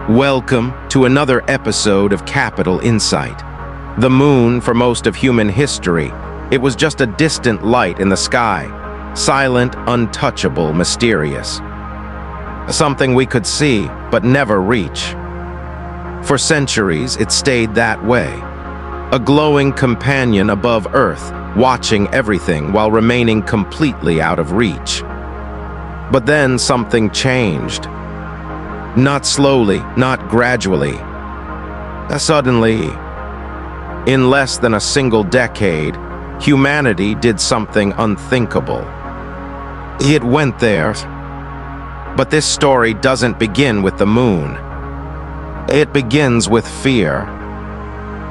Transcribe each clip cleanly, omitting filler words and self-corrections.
Welcome to another episode of Capital Insight. The moon, for most of human history, it was just a distant light in the sky, silent, untouchable, mysterious. Something we could see, but never reach. For centuries, it stayed that way. A glowing companion above Earth, watching everything while remaining completely out of reach. But then something changed. Not slowly, not gradually. Suddenly, in less than a single decade, humanity did something unthinkable. It went there. But this story doesn't begin with the moon. It begins with fear.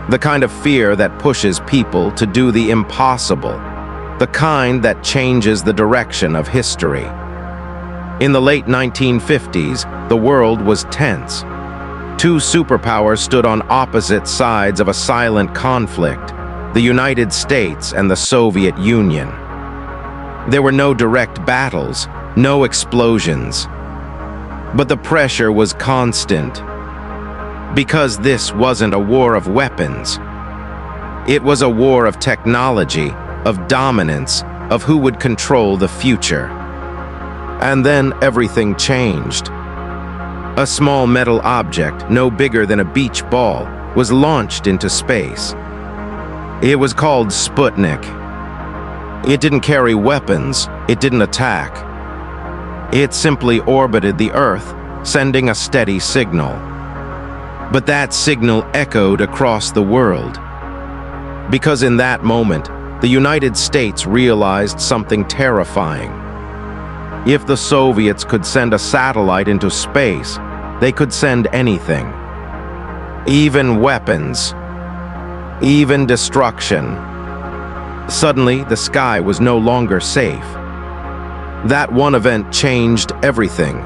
The kind of fear that pushes people to do the impossible. The kind that changes the direction of history. In the late 1950s, the world was tense. Two superpowers stood on opposite sides of a silent conflict, the United States and the Soviet Union. There were no direct battles, no explosions. But the pressure was constant. Because this wasn't a war of weapons. It was a war of technology, of dominance, of who would control the future. And then everything changed. A small metal object, no bigger than a beach ball, was launched into space. It was called Sputnik. It didn't carry weapons, it didn't attack. It simply orbited the Earth, sending a steady signal. But that signal echoed across the world. Because in that moment, the United States realized something terrifying. If the Soviets could send a satellite into space, they could send anything. Even weapons. Even destruction. Suddenly, the sky was no longer safe. That one event changed everything.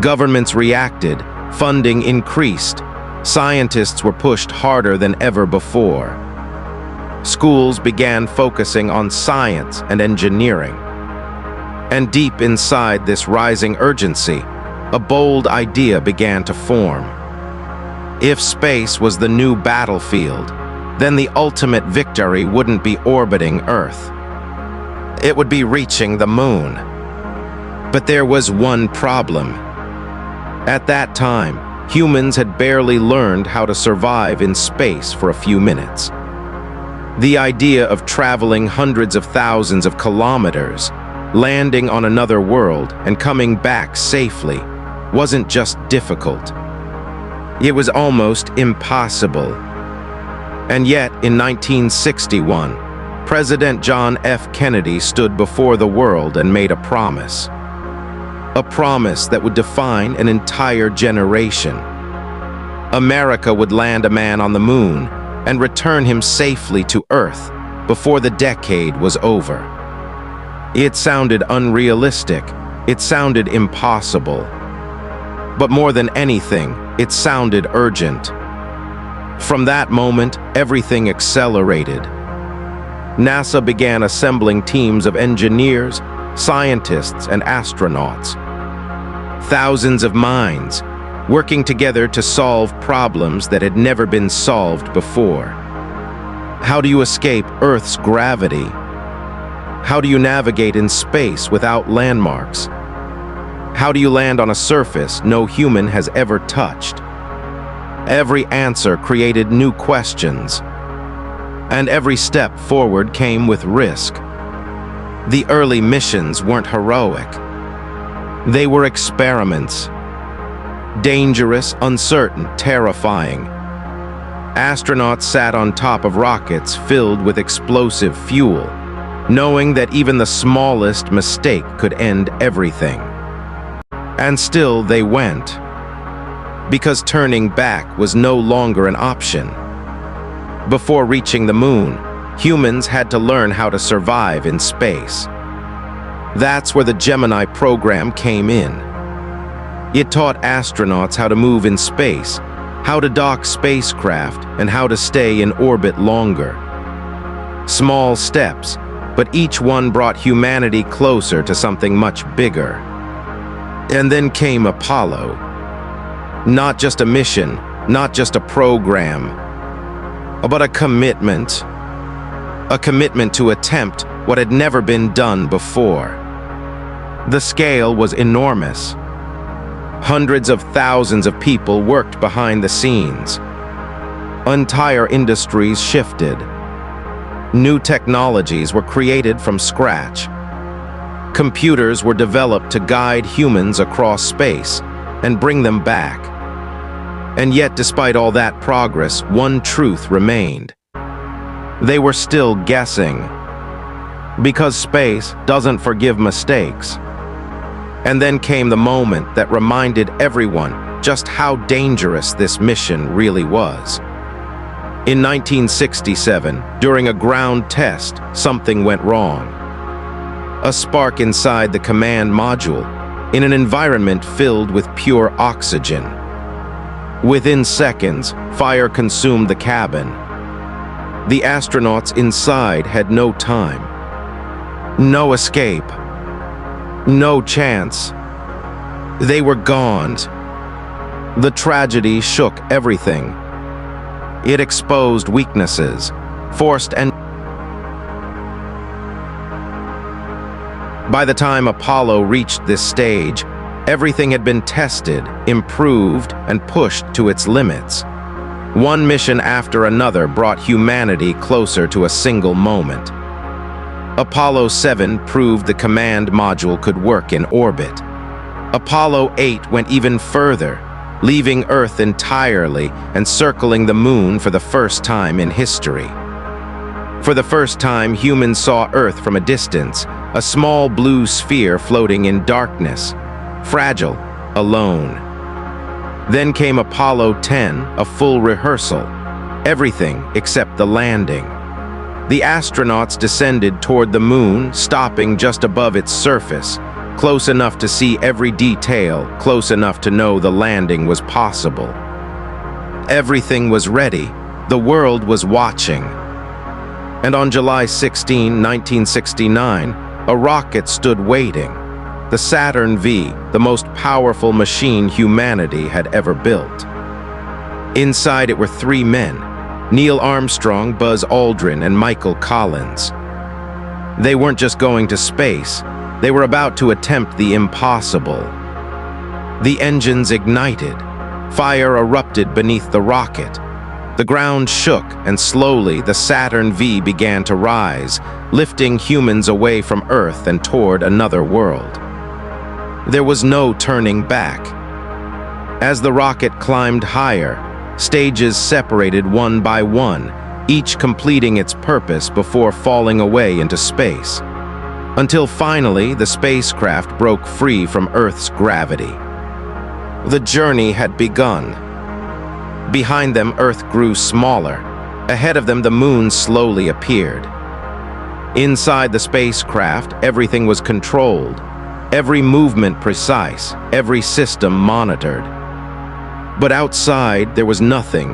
Governments reacted, funding increased, scientists were pushed harder than ever before. Schools began focusing on science and engineering. And deep inside this rising urgency, a bold idea began to form. If space was the new battlefield, then the ultimate victory wouldn't be orbiting Earth. It would be reaching the moon. But there was one problem. At that time, humans had barely learned how to survive in space for a few minutes. The idea of traveling hundreds of thousands of kilometers, landing on another world and coming back safely, wasn't just difficult. It was almost impossible. And yet, in 1961, President John F. Kennedy stood before the world and made a promise. A promise that would define an entire generation. America would land a man on the moon and return him safely to Earth before the decade was over. It sounded unrealistic. It sounded impossible. But more than anything, it sounded urgent. From that moment, everything accelerated. NASA began assembling teams of engineers, scientists, and astronauts. Thousands of minds, working together to solve problems that had never been solved before. How do you escape Earth's gravity? How do you navigate in space without landmarks? How do you land on a surface no human has ever touched? Every answer created new questions. And every step forward came with risk. The early missions weren't heroic. They were experiments. Dangerous, uncertain, terrifying. Astronauts sat on top of rockets filled with explosive fuel, knowing that even the smallest mistake could end everything. And still they went, because turning back was no longer an option. Before reaching the moon, humans had to learn how to survive in space. That's where the Gemini program came in. It taught astronauts how to move in space, how to dock spacecraft, and how to stay in orbit longer. Small steps, but each one brought humanity closer to something much bigger. And then came Apollo. Not just a mission, not just a program, but a commitment. A commitment to attempt what had never been done before. The scale was enormous. Hundreds of thousands of people worked behind the scenes. Entire industries shifted. New technologies were created from scratch. Computers were developed to guide humans across space and bring them back. And yet, despite all that progress, one truth remained. They were still guessing. Because space doesn't forgive mistakes. And then came the moment that reminded everyone just how dangerous this mission really was. In 1967, during a ground test, something went wrong. A spark inside the command module, in an environment filled with pure oxygen. Within seconds, fire consumed the cabin. The astronauts inside had no time. No escape. No chance. They were gone. The tragedy shook everything. It exposed weaknesses, forced and... By the time Apollo reached this stage, everything had been tested, improved, and pushed to its limits. One mission after another brought humanity closer to a single moment. Apollo 7 proved the command module could work in orbit. Apollo 8 went even further, leaving Earth entirely and circling the Moon for the first time in history. For the first time, humans saw Earth from a distance, a small blue sphere floating in darkness, fragile, alone. Then came Apollo 10, a full rehearsal, everything except the landing. The astronauts descended toward the Moon, stopping just above its surface, close enough to see every detail, close enough to know the landing was possible. Everything was ready. The world was watching. And on July 16, 1969, a rocket stood waiting. The Saturn V, the most powerful machine humanity had ever built. Inside it were three men, Neil Armstrong, Buzz Aldrin, and Michael Collins. They weren't just going to space, they were about to attempt the impossible. The engines ignited. Fire erupted beneath the rocket. The ground shook, and slowly the Saturn V began to rise, lifting humans away from Earth and toward another world. There was no turning back. As the rocket climbed higher, stages separated one by one, each completing its purpose before falling away into space. Until finally, the spacecraft broke free from Earth's gravity. The journey had begun. Behind them, Earth grew smaller. Ahead of them, the Moon slowly appeared. Inside the spacecraft, everything was controlled, every movement precise, every system monitored. But outside, there was nothing.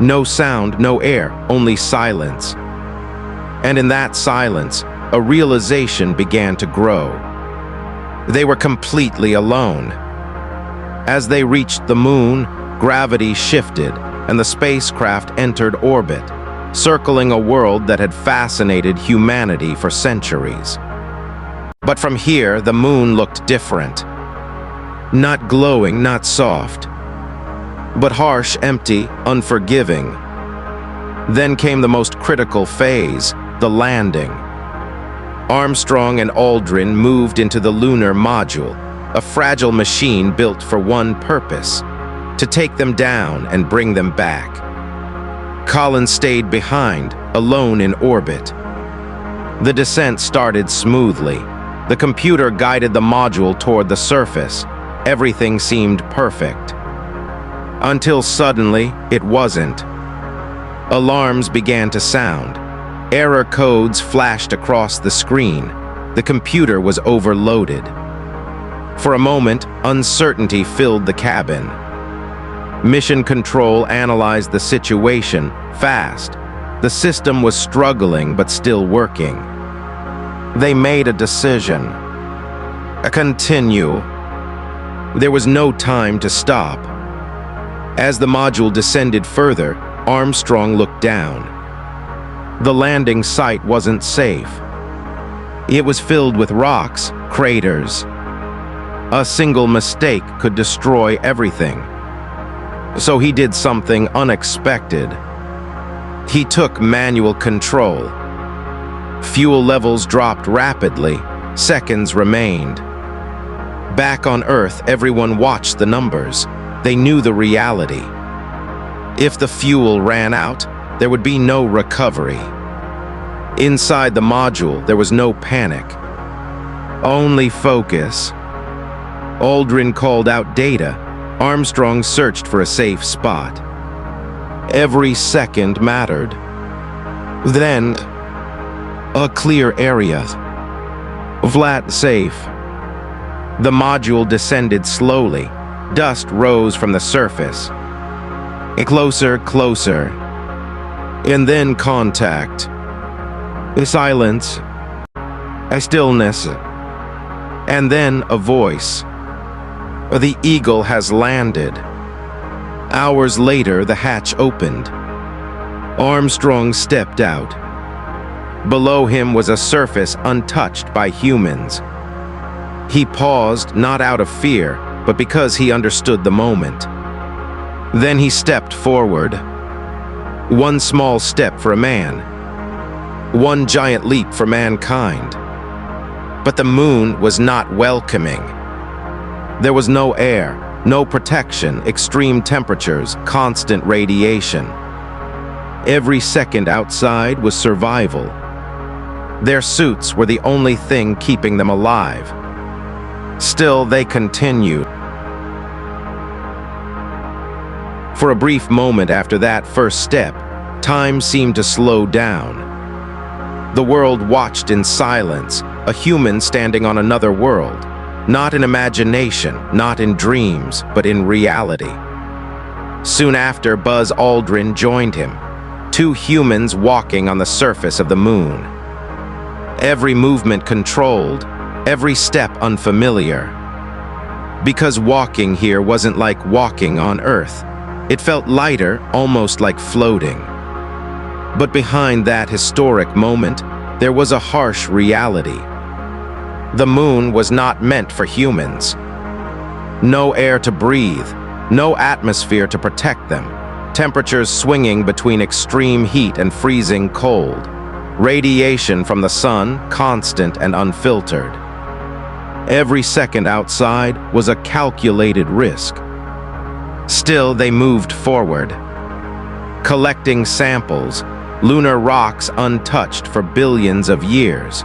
No sound, no air, only silence. And in that silence, a realization began to grow. They were completely alone. As they reached the Moon, gravity shifted, and the spacecraft entered orbit, circling a world that had fascinated humanity for centuries. But from here, the Moon looked different. Not glowing, not soft, but harsh, empty, unforgiving. Then came the most critical phase, the landing. Armstrong and Aldrin moved into the lunar module, a fragile machine built for one purpose: to take them down and bring them back. Collins stayed behind, alone in orbit. The descent started smoothly. The computer guided the module toward the surface. Everything seemed perfect. Until suddenly, it wasn't. Alarms began to sound. Error codes flashed across the screen. The computer was overloaded. For a moment, uncertainty filled the cabin. Mission Control analyzed the situation fast. The system was struggling but still working. They made a decision. Continue. There was no time to stop. As the module descended further, Armstrong looked down. The landing site wasn't safe. It was filled with rocks, craters. A single mistake could destroy everything. So he did something unexpected. He took manual control. Fuel levels dropped rapidly. Seconds remained. Back on Earth, everyone watched the numbers. They knew the reality. If the fuel ran out, there would be no recovery. Inside the module, there was no panic. Only focus. Aldrin called out data. Armstrong searched for a safe spot. Every second mattered. Then, a clear area. Flat, safe. The module descended slowly. Dust rose from the surface. Closer, closer. And then contact. A silence. A stillness. And then a voice. The Eagle has landed. Hours later, the hatch opened. Armstrong stepped out. Below him was a surface untouched by humans. He paused, not out of fear, but because he understood the moment. Then he stepped forward. One small step for a man. One giant leap for mankind. But the moon was not welcoming. There was no air, no protection, extreme temperatures, constant radiation. Every second outside was survival. Their suits were the only thing keeping them alive. Still, they continued. For a brief moment after that first step, time seemed to slow down. The world watched in silence, a human standing on another world, not in imagination, not in dreams, but in reality. Soon after, Buzz Aldrin joined him, two humans walking on the surface of the moon. Every movement controlled, every step unfamiliar. Because walking here wasn't like walking on Earth. It felt lighter, almost like floating. But behind that historic moment, there was a harsh reality. The moon was not meant for humans. No air to breathe, no atmosphere to protect them, temperatures swinging between extreme heat and freezing cold, radiation from the sun constant and unfiltered. Every second outside was a calculated risk. Still, they moved forward, collecting samples, lunar rocks untouched for billions of years,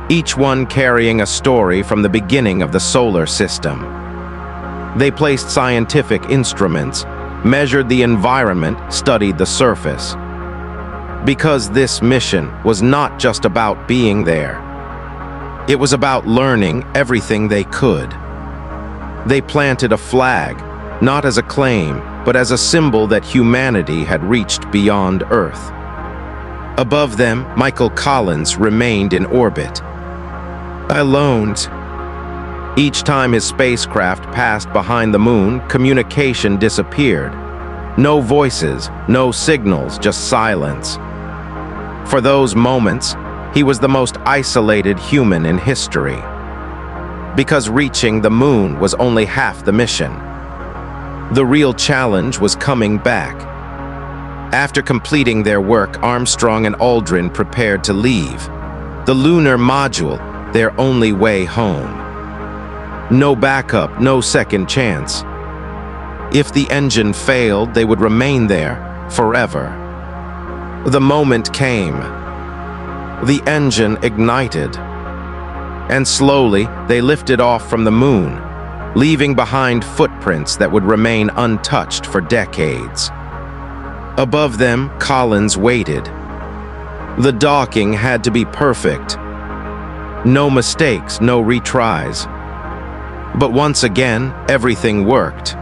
each one carrying a story from the beginning of the solar system. They placed scientific instruments, measured the environment, studied the surface. Because this mission was not just about being there. It was about learning everything they could. They planted a flag, not as a claim, but as a symbol that humanity had reached beyond Earth. Above them, Michael Collins remained in orbit. Alone. Each time his spacecraft passed behind the moon, communication disappeared. No voices, no signals, just silence. For those moments, he was the most isolated human in history. Because reaching the moon was only half the mission. The real challenge was coming back. After completing their work, Armstrong and Aldrin prepared to leave. The lunar module, their only way home. No backup, no second chance. If the engine failed, they would remain there forever. The moment came. The engine ignited. And slowly, they lifted off from the moon, leaving behind footprints that would remain untouched for decades. Above them, Collins waited. The docking had to be perfect. No mistakes, no retries. But once again, everything worked.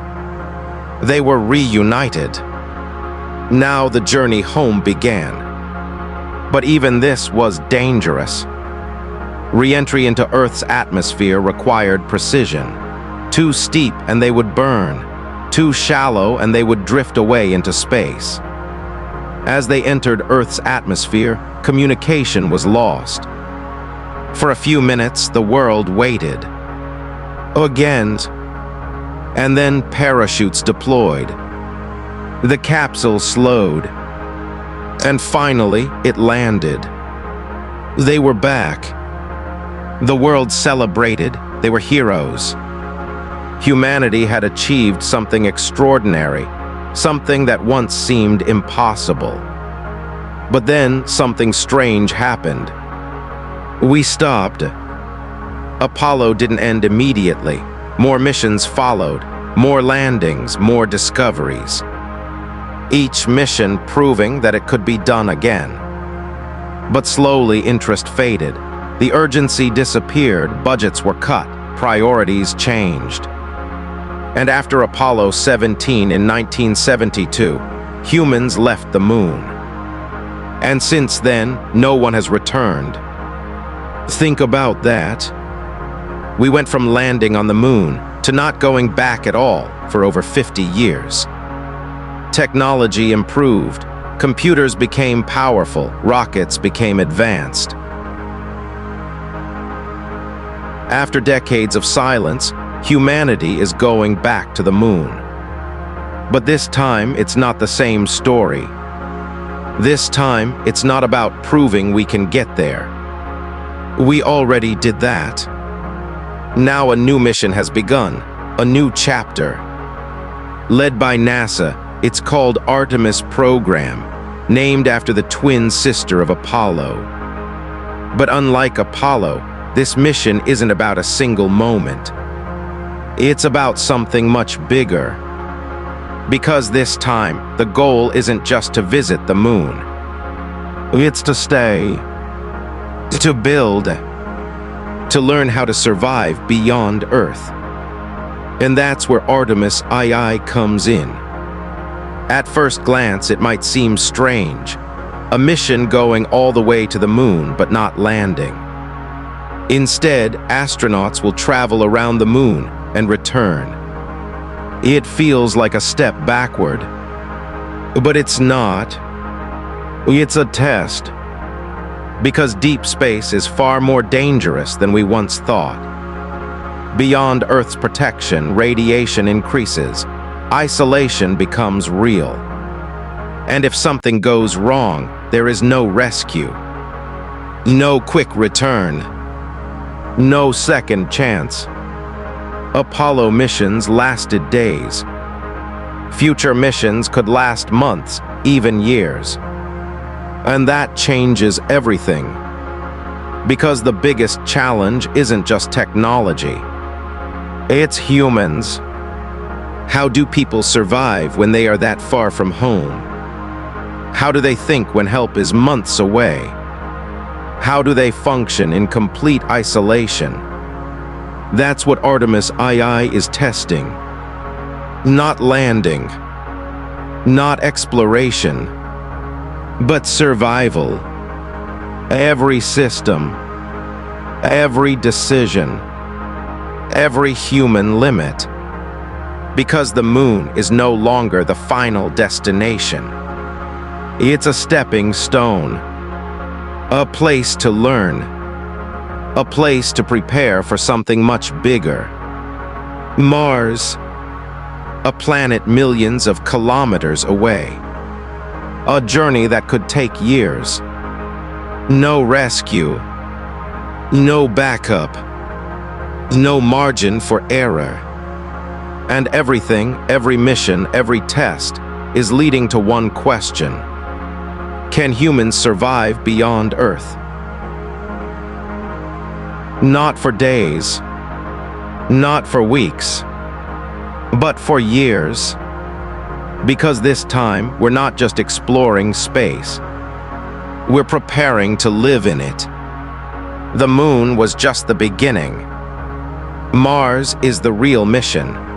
They were reunited. Now the journey home began. But even this was dangerous. Re-entry into Earth's atmosphere required precision. Too steep and they would burn. Too shallow, and they would drift away into space. As they entered Earth's atmosphere, communication was lost. For a few minutes, the world waited. Again, and then parachutes deployed. The capsule slowed, and finally it landed. They were back. The world celebrated. They were heroes. Humanity had achieved something extraordinary, something that once seemed impossible. But then something strange happened. We stopped. Apollo didn't end immediately. More missions followed, more landings, more discoveries. Each mission proving that it could be done again. But slowly interest faded. The urgency disappeared, budgets were cut, priorities changed. And after Apollo 17 in 1972, humans left the moon. And since then, no one has returned. Think about that. We went from landing on the moon to not going back at all for over 50 years. Technology improved. Computers became powerful. Rockets became advanced. After decades of silence, humanity is going back to the moon. But this time, it's not the same story. This time, it's not about proving we can get there. We already did that. Now a new mission has begun, a new chapter. Led by NASA, it's called Artemis program, named after the twin sister of Apollo. But unlike Apollo, this mission isn't about a single moment. It's about something much bigger. Because this time, the goal isn't just to visit the moon. It's to stay, to build, to learn how to survive beyond Earth. And that's where Artemis II comes in. At first glance, it might seem strange. A mission going all the way to the moon but not landing. Instead, astronauts will travel around the moon and return. It feels like a step backward. But it's not. It's a test. Because deep space is far more dangerous than we once thought. Beyond Earth's protection, radiation increases. Isolation becomes real. And if something goes wrong, there is no rescue. No quick return. No second chance. Apollo missions lasted days. Future missions could last months, even years. And that changes everything. Because the biggest challenge isn't just technology. It's humans. How do people survive when they are that far from home? How do they think when help is months away? How do they function in complete isolation? That's what Artemis II is testing. Not landing. Not exploration. But survival. Every system. Every decision. Every human limit. Because the moon is no longer the final destination. It's a stepping stone. A place to learn. A place to prepare for something much bigger. Mars. A planet millions of kilometers away. A journey that could take years. No rescue. No backup. No margin for error. And everything, every mission, every test is leading to one question. Can humans survive beyond Earth? Not for days, not for weeks, but for years. Because this time, we're not just exploring space. We're preparing to live in it. The moon was just the beginning. Mars is the real mission.